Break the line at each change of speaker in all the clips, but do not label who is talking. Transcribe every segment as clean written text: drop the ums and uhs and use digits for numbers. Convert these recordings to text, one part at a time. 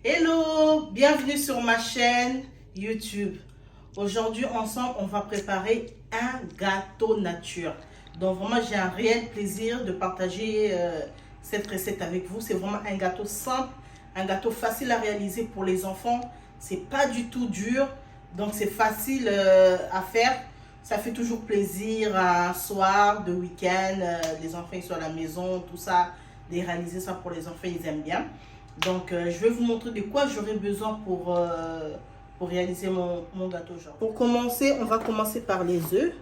Hello, bienvenue sur ma chaîne YouTube. Aujourd'hui, ensemble, on va préparer un gâteau nature. Donc vraiment, j'ai un réel plaisir de partager cette recette avec vous. C'est vraiment un gâteau simple, un gâteau facile à réaliser pour les enfants. C'est pas du tout dur, donc c'est facile à faire. Ça fait toujours plaisir un soir de week-end, les enfants ils sont à la maison, tout ça, de réaliser ça pour les enfants, ils aiment bien. Donc, je vais vous montrer de quoi j'aurai besoin pour réaliser mon gâteau. Genre. Pour commencer, on va commencer par les œufs.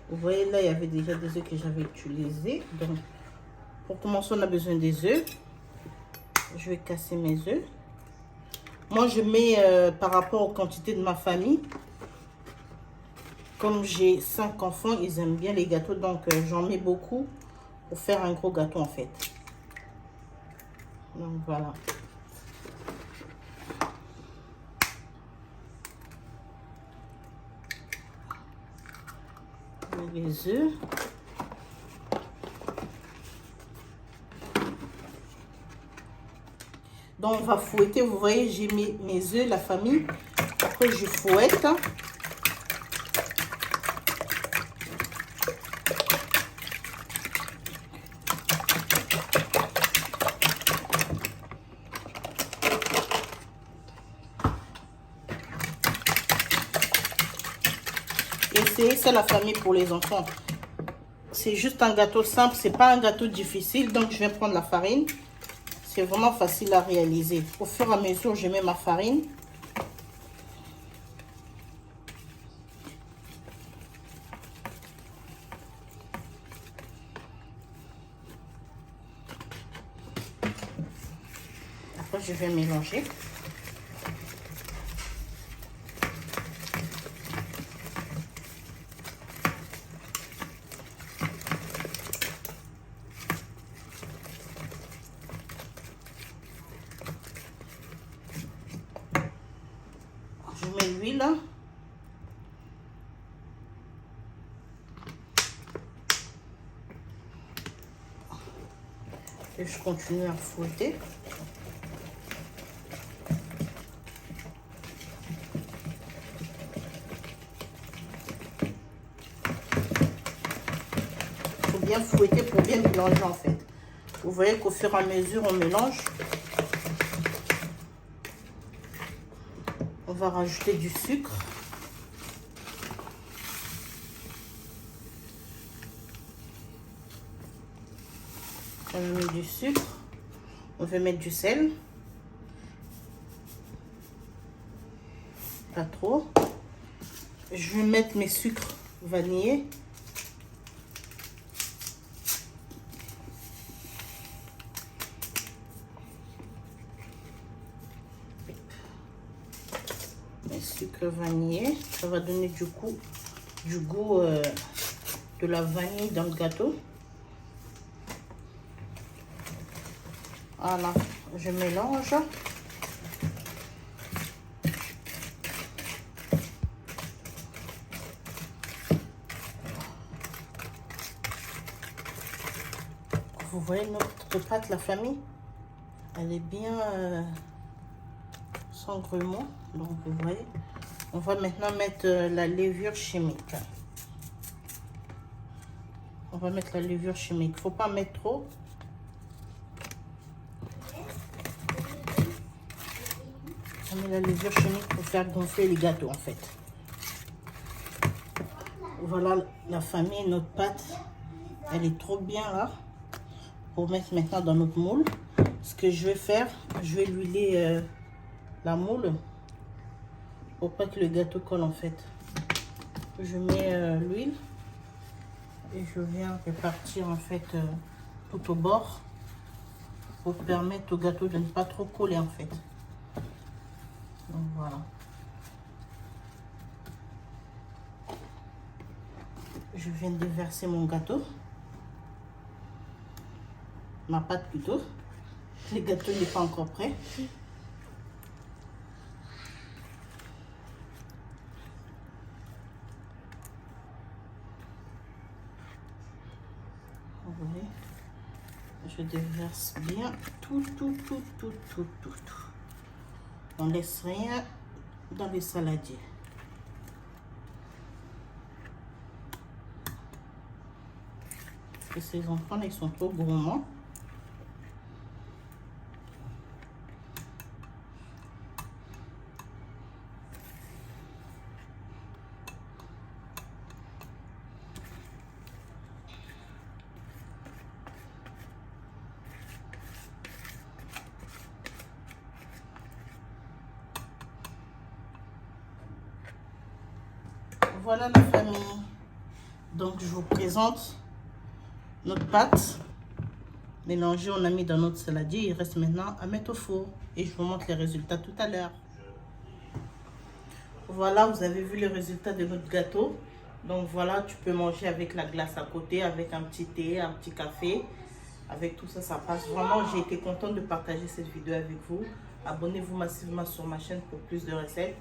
Vous voyez, là, il y avait déjà des œufs que j'avais utilisés. Donc, pour commencer, on a besoin des œufs. Je vais casser mes œufs. Moi, je mets par rapport aux quantités de ma famille. Comme j'ai 5 enfants, ils aiment bien les gâteaux. Donc, j'en mets beaucoup pour faire un gros gâteau, en fait. Donc, voilà. Les œufs. Donc, on va fouetter. Vous voyez, j'ai mis mes œufs, la famille. Après, je fouette. Et c'est la famille pour les enfants. C'est juste un gâteau simple, c'est pas un gâteau difficile. Donc, je vais prendre la farine. C'est vraiment facile à réaliser. Au fur et à mesure, je mets ma farine. Après, je vais mélanger. Je mets l'huile. Et je continue à fouetter. Il faut bien fouetter pour bien mélanger en fait. Vous voyez qu'au fur et à mesure, on mélange. On va rajouter du sucre. On va mettre du sucre. On va mettre du sel. Pas trop. Je vais mettre mes sucres vanillés. Mes sucres vanillés. Ça va donner du goût de la vanille dans le gâteau. Voilà, je mélange. Vous voyez notre pâte, la famille, elle est bien sans grumeaux. Donc vous voyez, on va maintenant mettre la levure chimique. On va mettre la levure chimique. Faut pas mettre trop. On met la levure chimique pour faire gonfler les gâteaux en fait. Voilà la famille, notre pâte, elle est trop bien là. Pour mettre maintenant dans notre moule. Ce que je vais faire, je vais huiler la moule pour pas que le gâteau colle en fait. Je mets l'huile et je viens répartir en fait tout au bord pour permettre au gâteau de ne pas trop coller en fait. Donc voilà. Je viens de déverser mon gâteau. Ma pâte plutôt. Le gâteau n'est pas encore prêt. Vous voyez, je déverse bien tout. On laisse rien dans les saladiers. Parce que ces enfants, ils sont trop gourmands. Voilà la famille. Donc je vous présente notre pâte mélangée, on a mis dans notre saladier. Il reste maintenant à mettre au four et je vous montre les résultats tout à l'heure. Voilà, vous avez vu les résultats de notre gâteau. Donc voilà, tu peux manger avec la glace à côté, avec un petit thé, un petit café. Avec tout ça, ça passe. Vraiment, j'ai été contente de partager cette vidéo avec vous. Abonnez-vous massivement sur ma chaîne pour plus de recettes.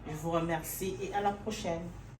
Je vous remercie et à la prochaine.